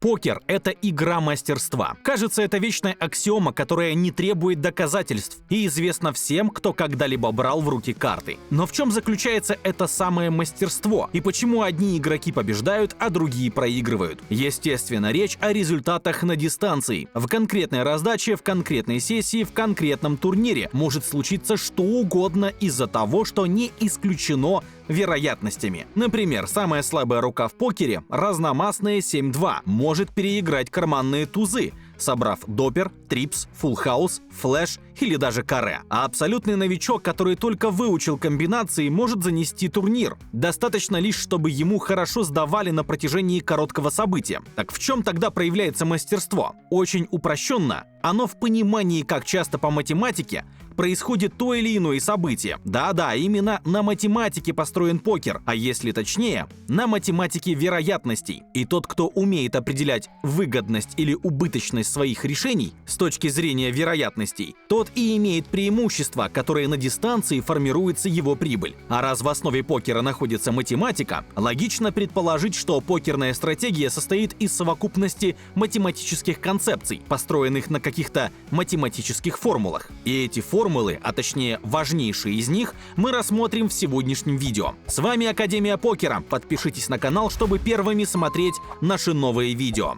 Покер – это игра мастерства. Кажется, это вечная аксиома, которая не требует доказательств и известна всем, кто когда-либо брал в руки карты. Но в чем заключается это самое мастерство? И почему одни игроки побеждают, а другие проигрывают? Естественно, речь о результатах на дистанции. В конкретной раздаче, в конкретной сессии, в конкретном турнире может случиться что угодно из-за того, что не исключено вероятностями. Например, самая слабая рука в покере, разномастная 7-2, может переиграть карманные тузы, собрав допер, трипс, фулл-хаус, флэш или даже каре. А абсолютный новичок, который только выучил комбинации, может занести турнир. Достаточно лишь, чтобы ему хорошо сдавали на протяжении короткого события. Так в чем тогда проявляется мастерство? Очень упрощенно. Оно в понимании, как часто по математике происходит то или иное событие. Да-да, именно на математике построен покер, а если точнее, на математике вероятностей. И тот, кто умеет определять выгодность или убыточность своих решений с точки зрения вероятностей, тот и имеет преимущество, которое на дистанции формируется его прибыль. А раз в основе покера находится математика, логично предположить, что покерная стратегия состоит из совокупности математических концепций, построенных на каких-то математических формулах. И эти формулы, а точнее важнейшие из них, мы рассмотрим в сегодняшнем видео. С вами Академия Покера. Подпишитесь на канал, чтобы первыми смотреть наши новые видео.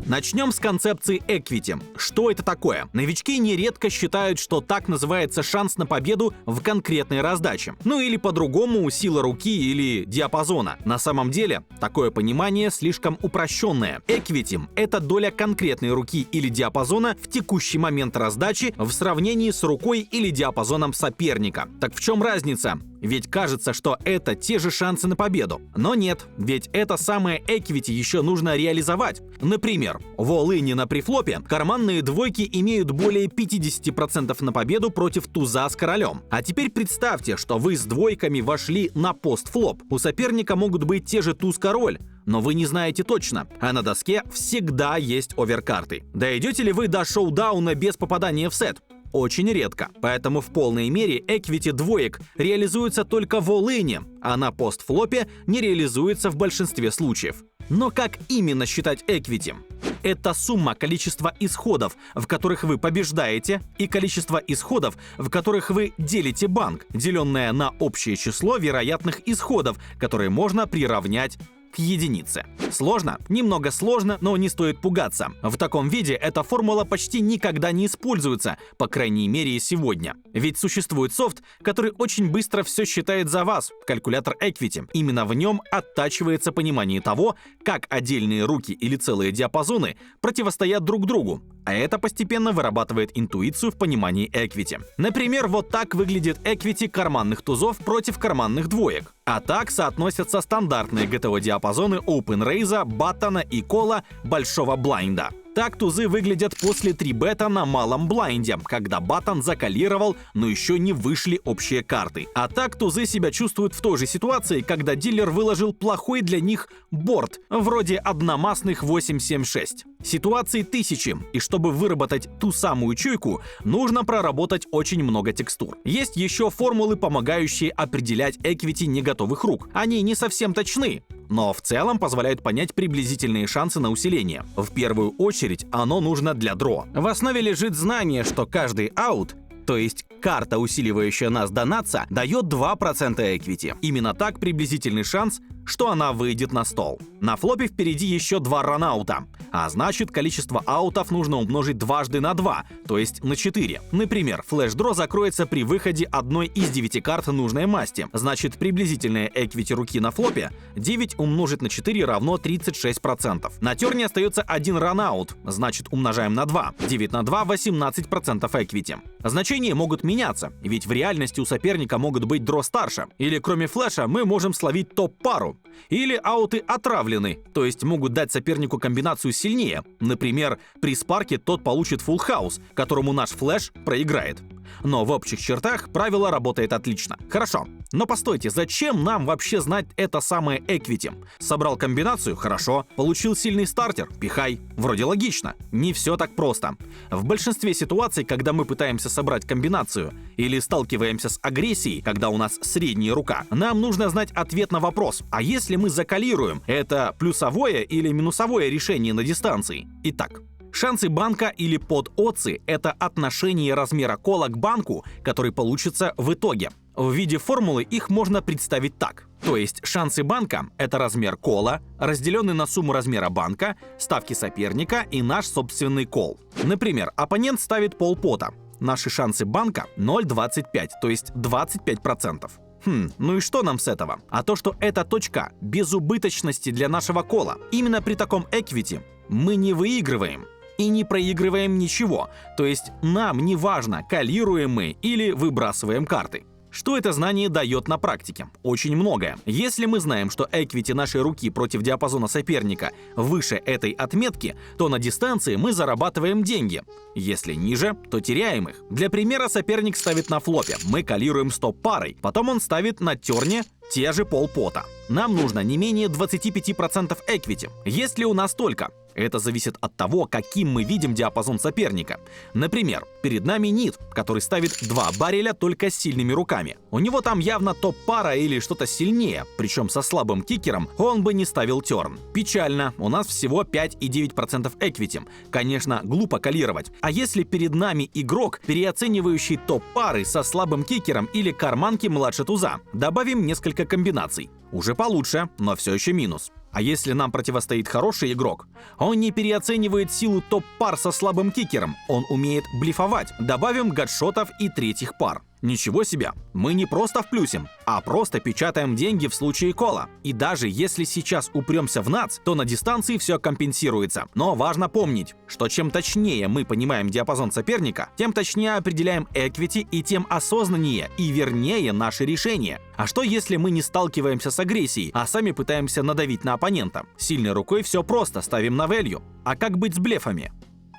Начнем с концепции equity. Что это такое? Новички нередко считают, что так называется шанс на победу в конкретной раздаче. Ну или по-другому сила руки или диапазона. На самом деле, такое понимание слишком упрощенное. Equity – это доля конкретной руки или диапазона в текущий момент раздачи в сравнении с рукой или диапазоном соперника. Так в чем разница? Ведь кажется, что это те же шансы на победу. Но нет, ведь это самое equity еще нужно реализовать. Например, в all-in на префлопе карманные двойки имеют более 50% на победу против туза с королем. А теперь представьте, что вы с двойками вошли на постфлоп. У соперника могут быть те же туз-король, но вы не знаете точно, а на доске всегда есть оверкарты. Дойдете ли вы до шоу-дауна без попадания в сет? Очень редко. Поэтому в полной мере equity двоек реализуется только в all-in, а на постфлопе не реализуется в большинстве случаев. Но как именно считать equity? Это сумма количества исходов, в которых вы побеждаете, и количество исходов, в которых вы делите банк, деленное на общее число вероятных исходов, которые можно приравнять к единице. Сложно? Немного сложно, но не стоит пугаться. В таком виде эта формула почти никогда не используется, по крайней мере сегодня. Ведь существует софт, который очень быстро все считает за вас, калькулятор equity. Именно в нем оттачивается понимание того, как отдельные руки или целые диапазоны противостоят друг другу. А это постепенно вырабатывает интуицию в понимании equity. Например, вот так выглядит equity карманных тузов против карманных двоек. А так соотносятся стандартные ГТО-диапазоны open-рейза, баттона и кола большого блайнда. Так тузы выглядят после 3-бета на малом блайнде, когда баттон закалировал, но еще не вышли общие карты. А так тузы себя чувствуют в той же ситуации, когда дилер выложил плохой для них борт, вроде одномастных 8-7-6. Ситуаций тысячи, и чтобы выработать ту самую чуйку, нужно проработать очень много текстур. Есть еще формулы, помогающие определять equity неготовых рук. Они не совсем точны, но в целом позволяют понять приблизительные шансы на усиление. В первую очередь оно нужно для дро. В основе лежит знание, что каждый аут, то есть карта, усиливающая нас до натса, дает 2% equity. Именно так приблизительный шанс, что она выйдет на стол. На флопе впереди еще 2 ранаута, а значит количество аутов нужно умножить дважды на 2, то есть на 4. Например, флеш-дро закроется при выходе одной из 9 карт нужной масти. Значит, приблизительная equity руки на флопе 9 умножить на 4 равно 36%. На терне остается 1 ранаут, значит умножаем на 2. 9 на 2 – 18% equity. Значения могут меняться, ведь в реальности у соперника могут быть дро старше. Или кроме флеша мы можем словить топ-пару. Или ауты отравлены, то есть могут дать сопернику комбинацию сильнее. Например, при спарке тот получит фулл-хаус, которому наш флеш проиграет. Но в общих чертах правило работает отлично. Хорошо, но постойте, зачем нам вообще знать это самое equity? Собрал комбинацию? Хорошо. Получил сильный стартер? Пихай. Вроде логично. Не все так просто. В большинстве ситуаций, когда мы пытаемся собрать комбинацию или сталкиваемся с агрессией, когда у нас средняя рука, нам нужно знать ответ на вопрос: а если мы закалируем, это плюсовое или минусовое решение на дистанции? Итак, шансы банка или подотцы — это отношение размера кола к банку, который получится в итоге. В виде формулы их можно представить так. То есть шансы банка — это размер кола, разделенный на сумму размера банка, ставки соперника и наш собственный кол. Например, оппонент ставит полпота. Наши шансы банка 0,25, то есть 25%. Ну и что нам с этого? А то, что это точка безубыточности для нашего кола. Именно при таком equity мы не выигрываем и не проигрываем ничего. То есть нам не важно, калируем мы или выбрасываем карты. Что это знание дает на практике? Очень многое. Если мы знаем, что equity нашей руки против диапазона соперника выше этой отметки, то на дистанции мы зарабатываем деньги. Если ниже, то теряем их. Для примера, соперник ставит на флопе, мы калируем стоп-парой, потом он ставит на терне те же полпота. Нам нужно не менее 25% equity. Есть ли у нас столько? Это зависит от того, каким мы видим диапазон соперника. Например, перед нами Нит, который ставит 2 барреля только с сильными руками. У него там явно топ-пара или что-то сильнее, причем со слабым кикером он бы не ставил терн. Печально, у нас всего 5,9% equity. Конечно, глупо калировать. А если перед нами игрок, переоценивающий топ-пары со слабым кикером или карманки младше туза? Добавим несколько комбинаций. Уже получше, но все еще минус. А если нам противостоит хороший игрок? Он не переоценивает силу топ-пар со слабым кикером, он умеет блефовать. Добавим гадшотов и третьих пар. Ничего себе, мы не просто вплюсим, а просто печатаем деньги в случае кола. И даже если сейчас упремся в нац, то на дистанции все компенсируется. Но важно помнить, что чем точнее мы понимаем диапазон соперника, тем точнее определяем equity и тем осознаннее и вернее наши решения. А что если мы не сталкиваемся с агрессией, а сами пытаемся надавить на оппонента? Сильной рукой все просто, ставим на value. А как быть с блефами?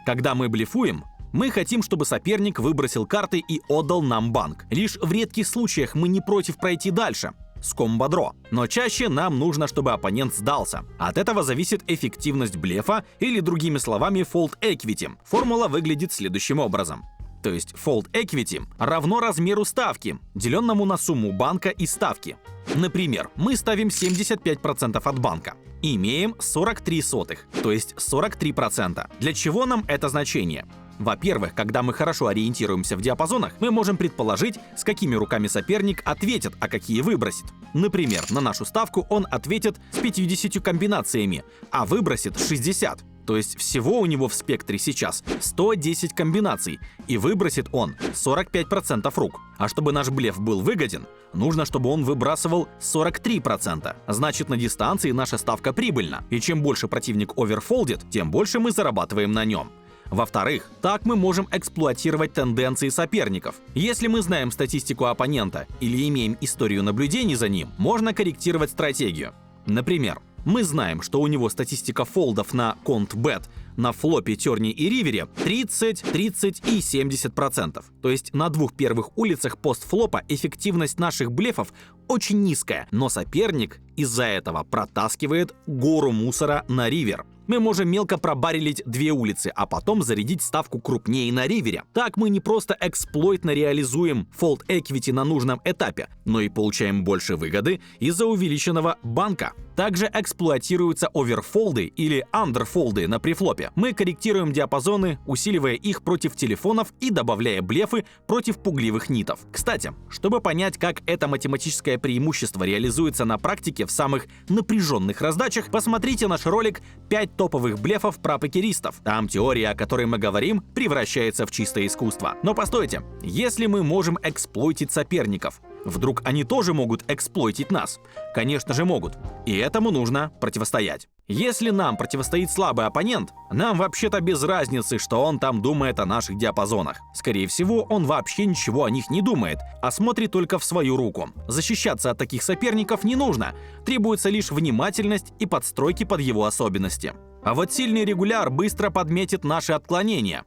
Когда мы блефуем, мы хотим, чтобы соперник выбросил карты и отдал нам банк. Лишь в редких случаях мы не против пройти дальше с комбо-дро. Но чаще нам нужно, чтобы оппонент сдался. От этого зависит эффективность блефа или, другими словами, fold equity. Формула выглядит следующим образом. То есть fold equity равно размеру ставки, деленному на сумму банка и ставки. Например, мы ставим 75% от банка. Имеем 43 сотых, то есть 43%. Для чего нам это значение? Во-первых, когда мы хорошо ориентируемся в диапазонах, мы можем предположить, с какими руками соперник ответит, а какие выбросит. Например, на нашу ставку он ответит с 50 комбинациями, а выбросит 60. То есть всего у него в спектре сейчас 110 комбинаций, и выбросит он 45% рук. А чтобы наш блеф был выгоден, нужно, чтобы он выбрасывал 43%. Значит, на дистанции наша ставка прибыльна, и чем больше противник оверфолдит, тем больше мы зарабатываем на нем. Во-вторых, так мы можем эксплуатировать тенденции соперников. Если мы знаем статистику оппонента или имеем историю наблюдений за ним, можно корректировать стратегию. Например, мы знаем, что у него статистика фолдов на конт-бет на флопе, терне и ривере 30, 30 и 70%. То есть на двух первых улицах постфлопа эффективность наших блефов очень низкая, но соперник из-за этого протаскивает гору мусора на ривер. Мы можем мелко пробаррелить 2 улицы, а потом зарядить ставку крупнее на ривере. Так мы не просто эксплойтно реализуем fold equity на нужном этапе, но и получаем больше выгоды из-за увеличенного банка. Также эксплуатируются оверфолды или андерфолды на префлопе. Мы корректируем диапазоны, усиливая их против телефонов и добавляя блефы против пугливых нитов. Кстати, чтобы понять, как это математическое преимущество реализуется на практике в самых напряженных раздачах, посмотрите наш ролик «5 топовых блефов про покеристов». Там теория, о которой мы говорим, превращается в чистое искусство. Но постойте, если мы можем эксплойтить соперников, вдруг они тоже могут эксплойтить нас? Конечно же могут. И этому нужно противостоять. Если нам противостоит слабый оппонент, нам вообще-то без разницы, что он там думает о наших диапазонах. Скорее всего, он вообще ничего о них не думает, а смотрит только в свою руку. Защищаться от таких соперников не нужно, требуется лишь внимательность и подстройки под его особенности. А вот сильный регуляр быстро подметит наши отклонения,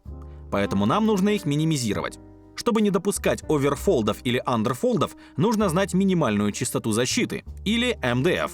поэтому нам нужно их минимизировать. Чтобы не допускать оверфолдов или андерфолдов, нужно знать минимальную частоту защиты, или MDF.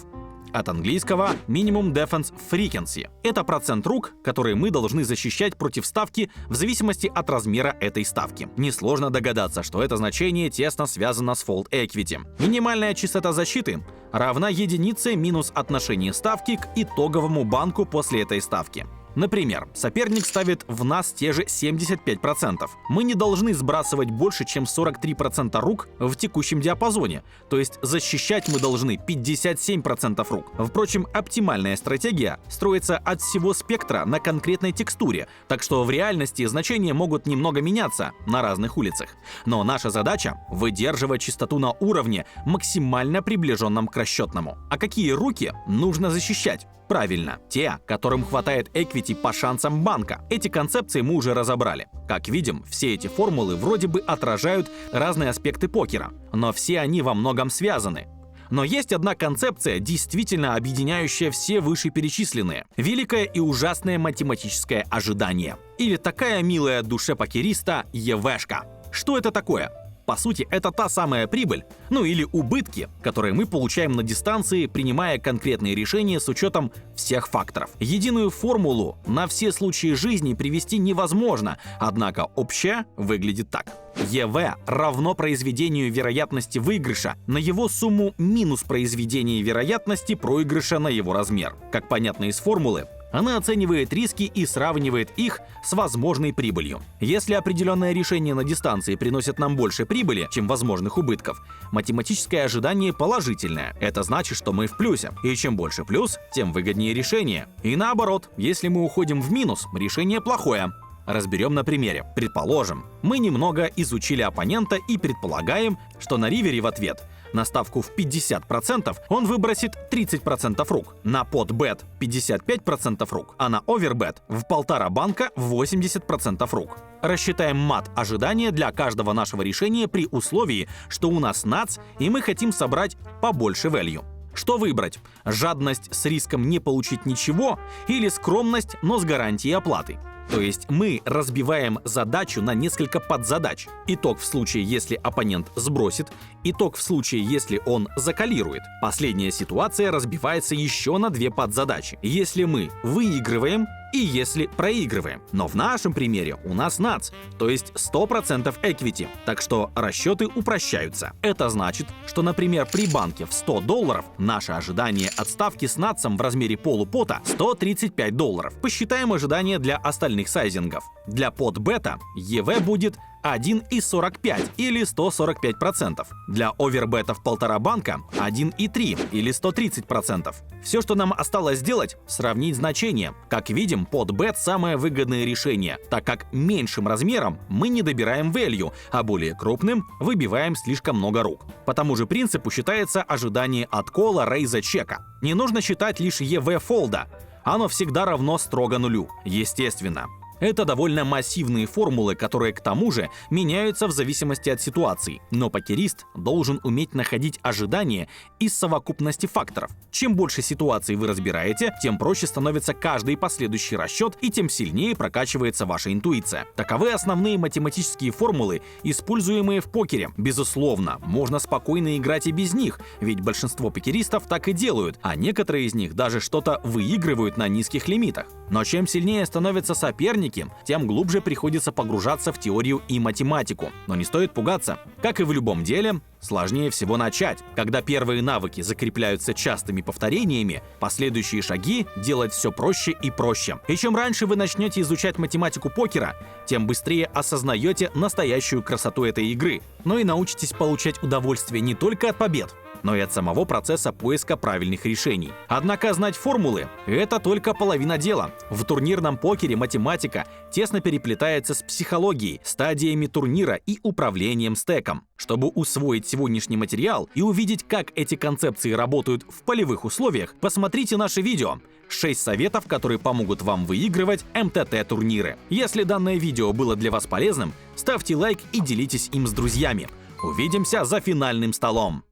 От английского Minimum Defense Frequency. Это процент рук, которые мы должны защищать против ставки в зависимости от размера этой ставки. Несложно догадаться, что это значение тесно связано с Fold Equity. Минимальная частота защиты равна единице минус отношение ставки к итоговому банку после этой ставки. Например, соперник ставит в нас те же 75%. Мы не должны сбрасывать больше, чем 43% рук в текущем диапазоне, то есть защищать мы должны 57% рук. Впрочем, оптимальная стратегия строится от всего спектра на конкретной текстуре, так что в реальности значения могут немного меняться на разных улицах. Но наша задача — выдерживать частоту на уровне, максимально приближенном к расчетному. А какие руки нужно защищать? Правильно, те, которым хватает equity по шансам банка. Эти концепции мы уже разобрали. Как видим, все эти формулы вроде бы отражают разные аспекты покера, но все они во многом связаны. Но есть одна концепция, действительно объединяющая все вышеперечисленные. Великое и ужасное математическое ожидание. Или такая милая душе покериста ЕВшка. Что это такое? По сути, это та самая прибыль, ну или убытки, которые мы получаем на дистанции, принимая конкретные решения с учетом всех факторов. Единую формулу на все случаи жизни привести невозможно, однако общая выглядит так. ЕВ равно произведению вероятности выигрыша на его сумму минус произведение вероятности проигрыша на его размер. Как понятно из формулы, она оценивает риски и сравнивает их с возможной прибылью. Если определенное решение на дистанции приносит нам больше прибыли, чем возможных убытков, математическое ожидание положительное. Это значит, что мы в плюсе. И чем больше плюс, тем выгоднее решение. И наоборот, если мы уходим в минус, решение плохое. Разберем на примере. Предположим, мы немного изучили оппонента и предполагаем, что на ривере в ответ на ставку в 50% он выбросит 30% рук, на подбет 55% рук, а на овербет в 1,5 банка 80% рук. Рассчитаем мат ожидания для каждого нашего решения при условии, что у нас нац и мы хотим собрать побольше value. Что выбрать? Жадность с риском не получить ничего или скромность, но с гарантией оплаты? То есть мы разбиваем задачу на несколько подзадач. Итог в случае, если оппонент сбросит, итог в случае, если он закалирует. Последняя ситуация разбивается еще на 2 подзадачи. Если мы выигрываем и если проигрываем. Но в нашем примере у нас нац, то есть 100% equity, так что расчеты упрощаются. Это значит, что, например, при банке в $100 наше ожидание от ставки с нацем в размере полупота $135. Посчитаем ожидания для остальных сайзингов. Для подбета ЕВ будет 1,45 или 145%. Для овербета в 1,5 банка 1,3 или 130%. Все, что нам осталось сделать, сравнить значения. Как видим, подбет самое выгодное решение, так как меньшим размером мы не добираем value, а более крупным выбиваем слишком много рук. По тому же принципу считается ожидание от кола рейза чека. Не нужно считать лишь EV фолда. Оно всегда равно строго нулю, естественно. Это довольно массивные формулы, которые к тому же меняются в зависимости от ситуации. Но покерист должен уметь находить ожидания из совокупности факторов. Чем больше ситуаций вы разбираете, тем проще становится каждый последующий расчет и тем сильнее прокачивается ваша интуиция. Таковы основные математические формулы, используемые в покере. Безусловно, можно спокойно играть и без них, ведь большинство покеристов так и делают, а некоторые из них даже что-то выигрывают на низких лимитах. Но чем сильнее становятся соперники, тем глубже приходится погружаться в теорию и математику. Но не стоит пугаться. Как и в любом деле, сложнее всего начать. Когда первые навыки закрепляются частыми повторениями, последующие шаги делать все проще и проще. И чем раньше вы начнете изучать математику покера, тем быстрее осознаете настоящую красоту этой игры. Но и научитесь получать удовольствие не только от побед, но и от самого процесса поиска правильных решений. Однако знать формулы — это только половина дела. В турнирном покере математика тесно переплетается с психологией, стадиями турнира и управлением стеком. Чтобы усвоить сегодняшний материал и увидеть, как эти концепции работают в полевых условиях, посмотрите наше видео. 6 советов, которые помогут вам выигрывать МТТ-турниры. Если данное видео было для вас полезным, ставьте лайк и делитесь им с друзьями. Увидимся за финальным столом!